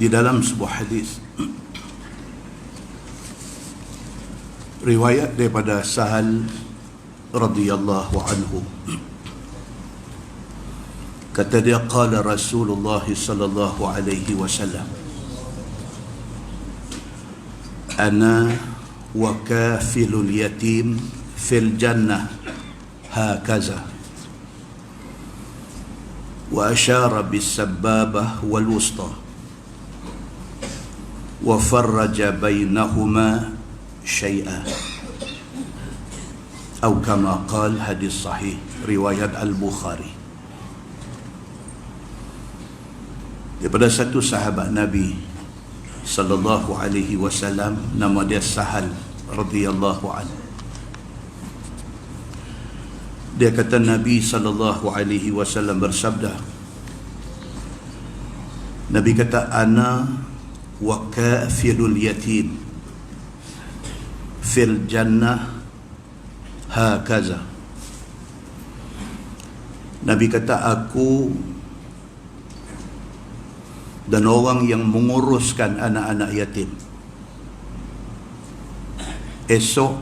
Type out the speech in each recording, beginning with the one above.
Di dalam sebuah hadis riwayat daripada Sahal radhiyallahu anhu, kata dia, qala Rasulullah sallallahu alaihi wasallam, ana wa kafilul yatim fil jannah hakaza, wa asyara bis sababah wal wusta wa farraja bainahuma syai'an, atau kama qala, hadis sahih riwayat Al-Bukhari. Daripada satu sahabat Nabi sallallahu alaihi wasallam, nama dia Sahal radhiyallahu anhu. Dia kata Nabi sallallahu alaihi wasallam bersabda, Nabi kata, ana wa kafilul yatim fil jannah hakaza. Nabi kata, aku dan orang yang menguruskan anak-anak yatim esok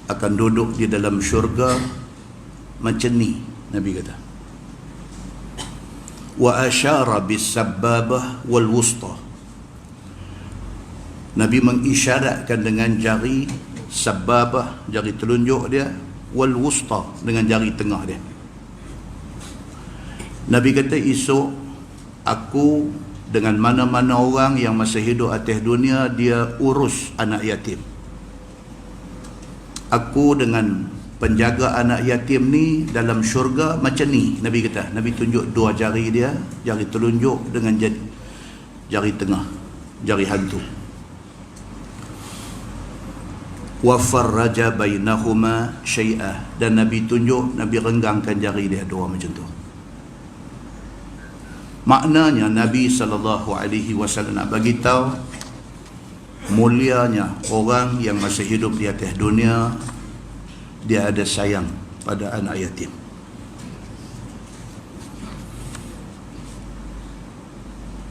akan duduk di dalam syurga macam ni, Nabi kata. Wa asyara bis sababah wal wusta. Nabi mengisyaratkan dengan jari sababah, jari telunjuk dia, wal wusta, dengan jari tengah dia. Nabi kata, esok aku dengan mana-mana orang yang masih hidup atas dunia, dia urus anak yatim. Aku dengan penjaga anak yatim ni dalam syurga macam ni, Nabi kata. Nabi tunjuk dua jari dia, jari telunjuk dengan jari tengah, jari hantu. Wa farraja bainahuma syai'ah, dan Nabi tunjuk, Nabi renggangkan jari dia dua macam tu. Maknanya Nabi sallallahu alaihi wasallam nak bagi tahu mulianya orang yang masih hidup di atas dunia, dia ada sayang pada anak yatim.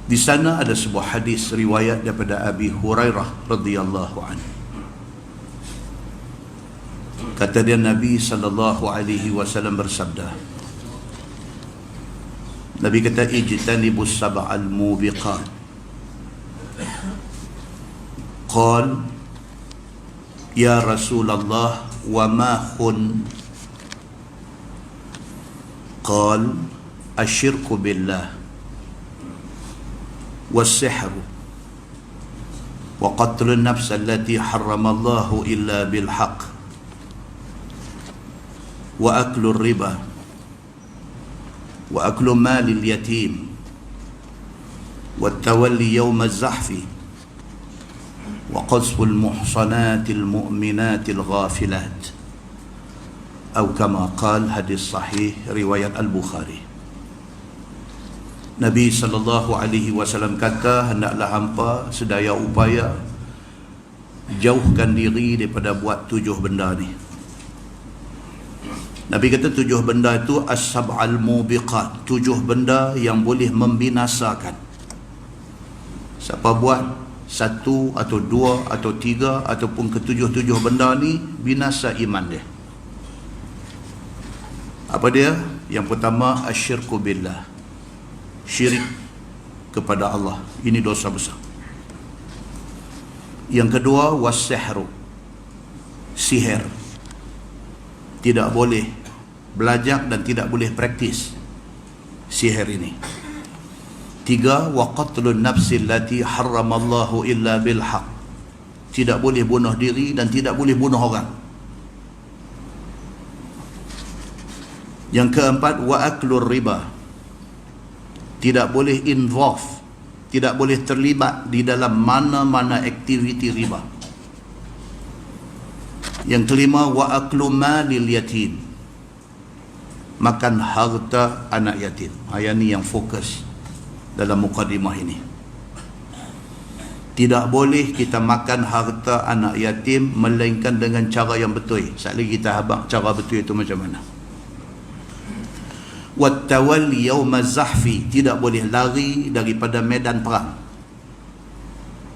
Di sana ada sebuah hadis riwayat daripada Abi Hurairah radhiyallahu anhu. Kata dia, Nabi sallallahu alaihi wasallam bersabda, Nabi kata, ijtanibus sab'al mubiqat. Qal, ya Rasulullah, wa ma khun? Qal, asyirku billah, was-sihru, wa qatlun nafs allati harramallahu illa bil haqq, wa aklu riba, wa aklu malil yatim, wa tawalli yawm az-zahfi, wa qazful muhsanatil mu'minatil ghafilat, atau kama qala, hadis sahih riwayat Al-Bukhari. Nabi sallallahu alaihi wasallam kata, hendaklah hampa sedaya upaya jauhkan diri daripada buat 7 benda ni. Nabi kata 7 benda itu as-sab'al mubiqat, 7 benda yang boleh membinasakan. Siapa buat 1 atau 2 atau 3 ataupun ke-7 benda ni, binasa iman dia. Apa dia? Yang pertama, asyirku billah, syirik kepada Allah. Ini dosa besar. Yang kedua, was-sihru, sihir. Tidak boleh belajar dan tidak boleh praktis sihir ini. 3, wa qatlun nafsi allati harramallahu illa bil haqq. Tidak boleh bunuh diri dan tidak boleh bunuh orang. Yang keempat, wa aklur riba. Tidak boleh involve, tidak boleh terlibat di dalam mana-mana aktiviti riba. Yang kelima, wa aklu malil yatim, makan harta anak yatim. Ayat ni yang fokus dalam mukadimah ini. Tidak boleh kita makan harta anak yatim melainkan dengan cara yang betul. Sekali kita habaq cara betul itu macam mana. Wattawalli yawma zahfi, tidak boleh lari daripada medan perang.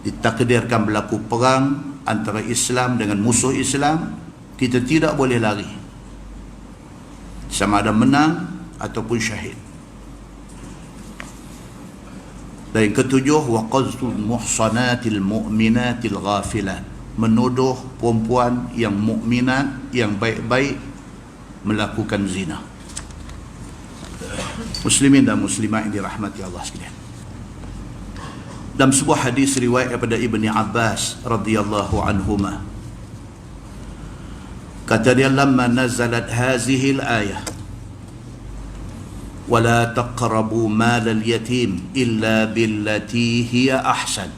ditakdirkan berlaku perang antara Islam dengan musuh Islam, kita tidak boleh lari, sama ada menang ataupun syahid. Dan yang ketujuh, wa qazful muhsanatil mu'minatil ghafilat, menuduh perempuan yang mukminat, yang baik-baik melakukan zina. Muslimin dan muslimat yang dirahmati Allah sekalian, dalam sebuah hadis riwayat daripada Ibni Abbas radhiyallahu anhuma, kata dia, lamma nazalat hazihi al-ayah wala taqrabu mal al-yatim illa billati hiya ahsan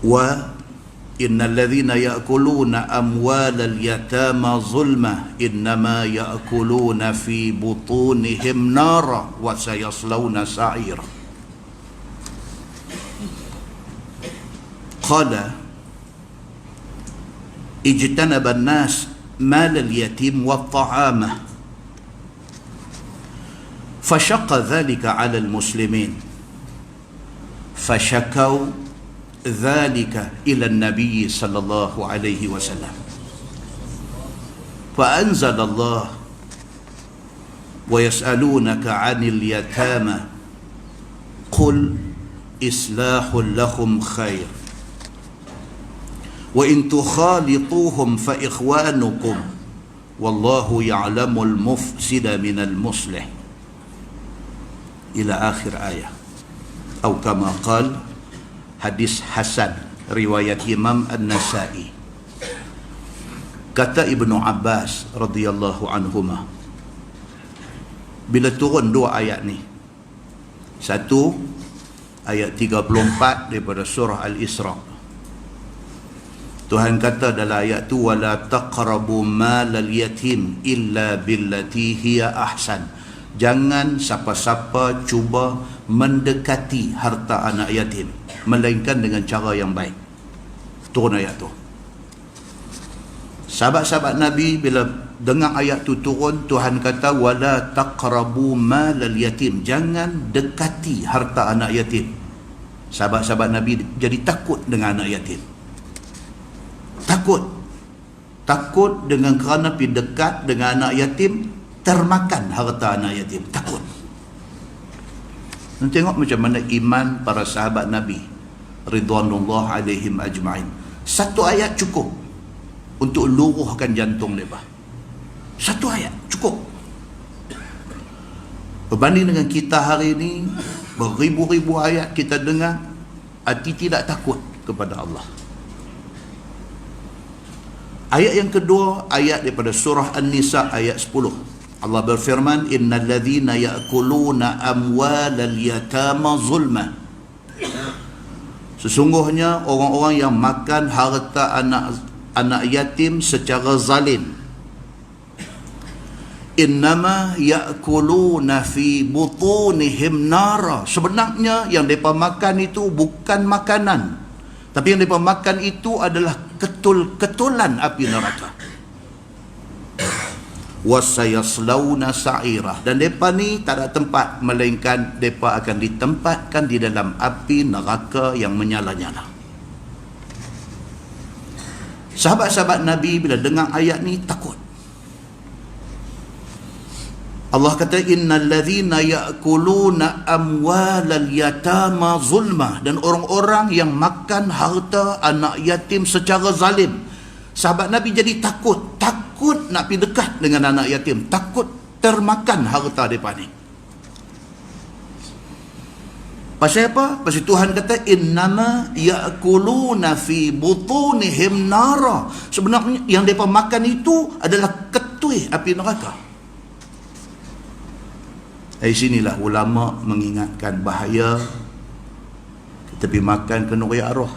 wa innal ladzina ya'kuluna amwalal yatama zulma innama ya'kuluna fi butunihim nara wa sayaslawna sa'ira. Qala ijtanaba an-nas mal al-yatim wa at-ta'amah fashaqqa dhalika 'ala al-muslimin fashakaw ذلك إلى النبي صلى الله عليه وسلم فأنزل الله ويسألونك عن اليتامى قل إصلاح لهم خير وإن تخالطوهم فإخوانكم والله يعلم المفسد من المصلح إلى آخر آية أو كما قال. Hadis Hasan riwayat Imam An-Nasai. Kata Ibnu Abbas radhiyallahu anhuma, bila turun dua ayat ni, satu ayat 34 daripada surah Al-Isra, Tuhan kata dalam ayat tu, wala taqrabu malal yatim illa billati hiya ahsan, jangan siapa-siapa cuba mendekati harta anak yatim melainkan dengan cara yang baik. Turun ayat tu. Sahabat-sahabat Nabi bila dengar ayat tu turun, Tuhan kata wala taqrabu malal yatim, jangan dekati harta anak yatim. Sahabat-sahabat Nabi jadi takut dengan anak yatim. Takut dengan kerana pergi dekat dengan anak yatim, termakan harta anak yatim. Takut. Nanti tengok macam mana iman para sahabat Nabi ridwanullah alaihim ajma'in. Satu ayat cukup untuk luruhkan jantung mereka. Satu ayat cukup. Berbanding dengan kita hari ini, beribu-ribu ayat kita dengar, hati tidak takut kepada Allah. Ayat yang kedua, ayat daripada surah An-Nisa ayat 10. Allah berfirman, innal ladzina ya'kuluna amwalal yatama zulma, sesungguhnya orang-orang yang makan harta anak yatim secara zalim, innama ya'kuluna fi butunihim nara, sebenarnya yang mereka makan itu bukan makanan, tapi yang mereka makan itu adalah ketul-ketulan api neraka. Wasayaslawna sa'irah, dan mereka ni tak ada tempat melainkan mereka akan ditempatkan di dalam api neraka yang menyala-nyala. Sahabat-sahabat Nabi bila dengar ayat ni takut. Allah kata innal ladzina ya'kuluna amwalal yatama zulma, dan orang-orang yang makan harta anak yatim secara zalim. Sahabat Nabi jadi takut nak pergi dekat dengan anak yatim, takut termakan harta mereka ni. Pasal apa? Pasal Tuhan kata innama ya'kuluna fi butunihim nara, sebenarnya yang mereka makan itu adalah ketui api neraka. Dari sinilah ulama mengingatkan bahaya kita pergi makan kenduri arwah.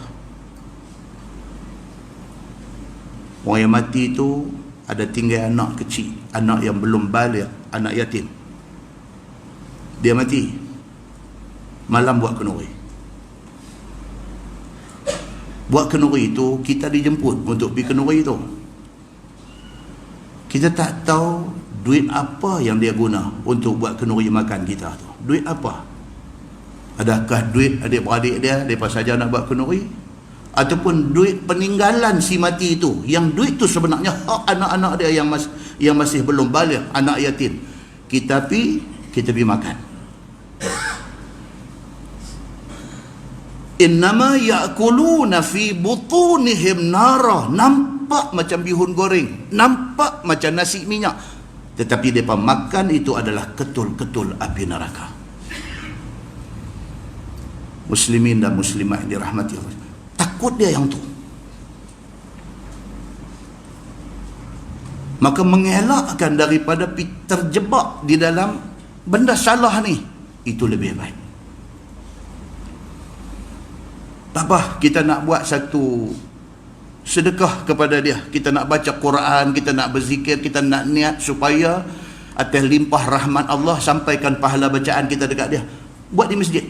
Orang yang mati itu ada tinggal anak kecil, anak yang belum balik, anak yatim. Dia mati, malam buat kenduri. Buat kenduri itu kita dijemput untuk pergi kenduri itu. Kita tak tahu duit apa yang dia guna untuk buat kenduri makan kita tu. Duit apa? Adakah duit adik-beradik dia mereka saja nak buat kenduri, ataupun duit peninggalan si mati itu, yang duit tu sebenarnya hak anak-anak dia yang masih belum baligh, anak yatim. Kita pergi makan. Innama ya'kuluna fi butunihim nara. Nampak macam bihun goreng, nampak macam nasi minyak, tetapi mereka makan itu adalah ketul-ketul api neraka. Muslimin dan muslimat yang dirahmati Allah, takut dia yang tu, maka mengelakkan daripada terjebak di dalam benda salah ni, itu lebih baik. Tak apa, kita nak buat satu sedekah kepada dia, kita nak baca Quran, kita nak berzikir, kita nak niat supaya atas limpah rahmat Allah sampaikan pahala bacaan kita dekat dia, buat di masjid.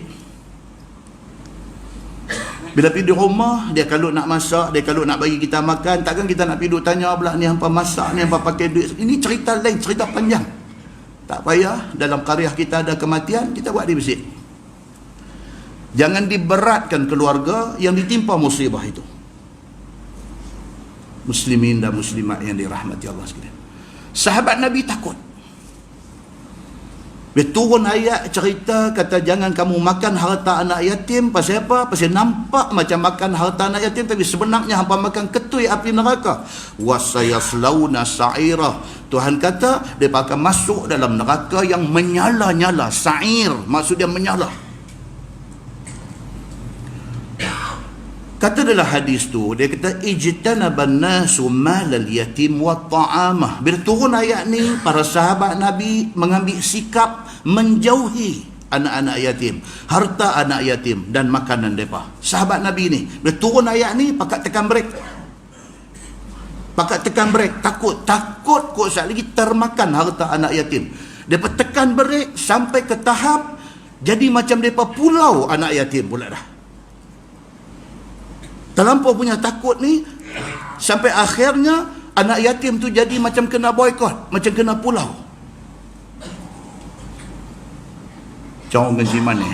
Bila pergi di rumah, dia kalau nak masak, dia kalau nak bagi kita makan, takkan kita nak pergi duduk tanya pula ni hampa masak, ni hampa pakai duit. Ini cerita lain, cerita panjang. Tak payah, dalam qaryah kita ada kematian, kita buat di masjid. Jangan diberatkan keluarga yang ditimpa musibah itu. Muslimin dan muslimat yang dirahmati Allah sekalian, sahabat Nabi takut. Dia turun ayat cerita, kata jangan kamu makan harta anak yatim. Pasal apa? Pasal nampak macam makan harta anak yatim, tapi sebenarnya hampa makan ketui api neraka. Wasayaslauna sa'ira. Tuhan kata dia akan masuk dalam neraka yang menyala-nyala. Sa'ir maksudnya menyala. Kata dalam hadis tu, dia kata ijtanaban nasu malal yatim wa ta'amah. Bila turun ayat ni, para sahabat Nabi mengambil sikap menjauhi anak-anak yatim, harta anak yatim dan makanan mereka. Sahabat Nabi ni, bila turun ayat ni, pakat tekan brek. Takut kot sekali lagi termakan harta anak yatim. Mereka tekan brek sampai ke tahap jadi macam mereka pulau anak yatim pula dah. Terlampau punya takut ni, sampai akhirnya anak yatim tu jadi macam kena boykot, macam kena pulau. Orang kenci mana?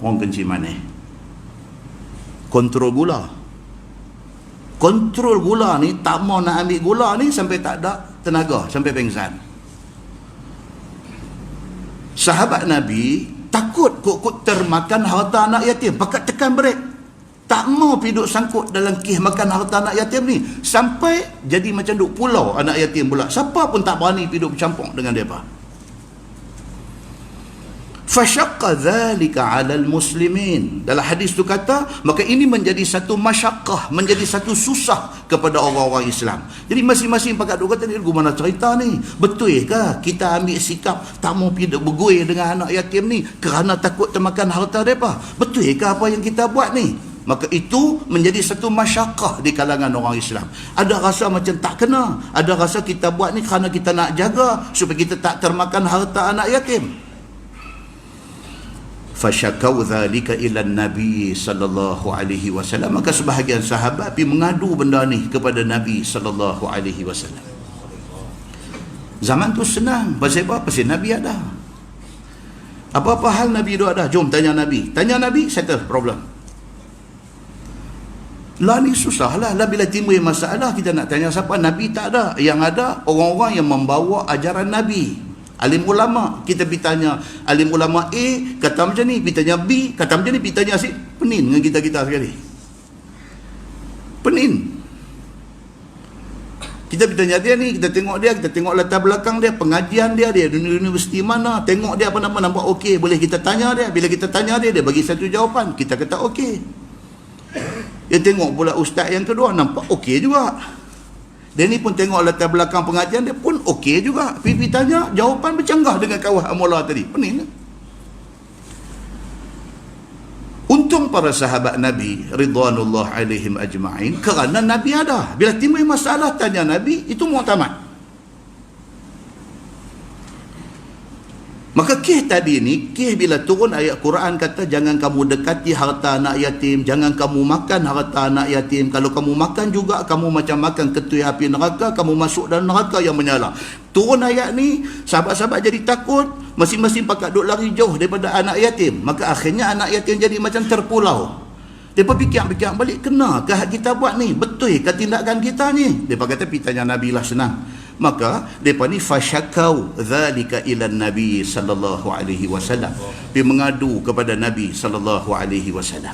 Orang kenci mana? Kontrol gula. Kontrol gula ni, tak mau nak ambil gula ni sampai tak ada tenaga, sampai pengsan. Sahabat Nabi takut kok termakan harta anak yatim, pakat tekan brek. Tak mau pergi duk sangkut dalam kih makan harta anak yatim ni, sampai jadi macam duk pulau anak yatim pula. Siapa pun tak berani pergi duk bercampur dengan mereka. Fashaqqa dhalika 'alal muslimin. Dalam hadis tu kata, maka ini menjadi satu masyaqqah, menjadi satu susah kepada orang-orang Islam. Jadi masing-masing pakat duk kata ni, gimana cerita ni? Betul ke kita ambil sikap tak mau pergi berguir dengan anak yatim ni kerana takut termakan harta mereka? Betul ke apa yang kita buat ni? Maka itu menjadi satu masyaqqah di kalangan orang Islam. Ada rasa macam tak kena, ada rasa kita buat ni kerana kita nak jaga supaya kita tak termakan harta anak yatim. Fashakau dhalika ila Nabi sallallahu alaihi wasallam. Maka sebahagian sahabat pergi mengadu benda ni kepada Nabi sallallahu alaihi wasallam. Zaman tu senang. Pasal apa? Pasal Nabi ada. Apa-apa hal Nabi tu ada, jom tanya Nabi. Tanya Nabi, settle problem. Lah ni susah lah. Bila timbul masalah, kita nak tanya siapa? Nabi tak ada. Yang ada orang-orang yang membawa ajaran Nabi, alim ulama. Kita pergi tanya alim ulama A kata macam ni, pergi tanya B kata macam ni, pergi tanya si. Penin dengan kita-kita sekali. Penin. Kita pergi tanya dia ni, kita tengok latar belakang dia, pengajian dia universiti mana, tengok dia apa nama, nampak okey, boleh kita tanya dia. Bila kita tanya dia, dia bagi satu jawapan, kita kata okey. Dia tengok pula ustaz yang kedua, nampak okey juga. Dia ni pun tengok latar belakang pengajian dia pun okey juga. Pergi tanya, jawapan bercanggah dengan kawah amula tadi. Pening. Untung para sahabat Nabi ridwanullah alaihim ajma'in, kerana Nabi ada. Bila timbul masalah, tanya Nabi, itu muktamad. Maka kisah tadi ni, kisah bila turun ayat Quran kata jangan kamu dekati harta anak yatim, jangan kamu makan harta anak yatim. Kalau kamu makan juga, kamu macam makan ketui api neraka, kamu masuk dalam neraka yang menyala. Turun ayat ni, sahabat-sahabat jadi takut, masing-masing pakat duk lari jauh daripada anak yatim. Maka akhirnya anak yatim jadi macam terpulau. Mereka fikir balik, kenakah kita buat ni? Betul ke tindakan kita ni? Mereka kata, pitanya Nabi lah senang. Maka mereka ni fasyakau dzalika ila Nabi sallallahu alaihi wasallam. Dia mengadu kepada Nabi sallallahu alaihi wasallam.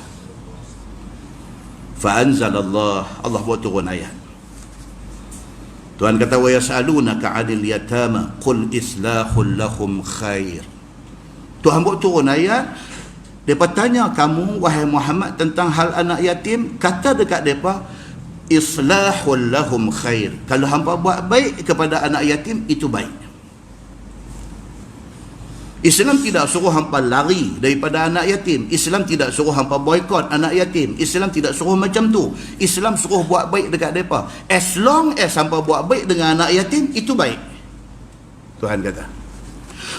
Fa anzalallah, Allah buat turun ayat. Tuhan kata, wa yasalunaka 'anil yatama qul islahul lahum khair. Tuhan buat turun ayat, depa tanya kamu wahai Muhammad tentang hal anak yatim, kata dekat depa islahul lahum khair. Kalau hampa buat baik kepada anak yatim, itu baik. Islam tidak suruh hampa lari daripada anak yatim. Islam tidak suruh hampa boykot anak yatim. Islam tidak suruh macam tu. Islam suruh buat baik dekat mereka. As long as hampa buat baik dengan anak yatim, itu baik. Tuhan kata,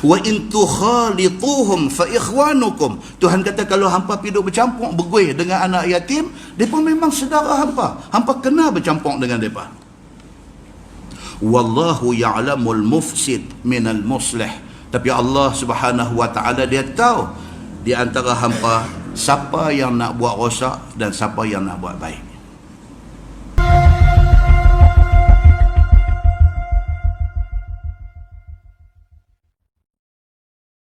wa in tukhalituhum fa ikhwanukum. Tuhan kata kalau hampa piduk bercampur berguih dengan anak yatim, depa memang saudara hampa. Hampa kena bercampur dengan depa. Wallahu ya'lamul mufsid minal muslih. Tapi Allah Subhanahu wa taala dia tahu di antara hampa siapa yang nak buat rosak dan siapa yang nak buat baik.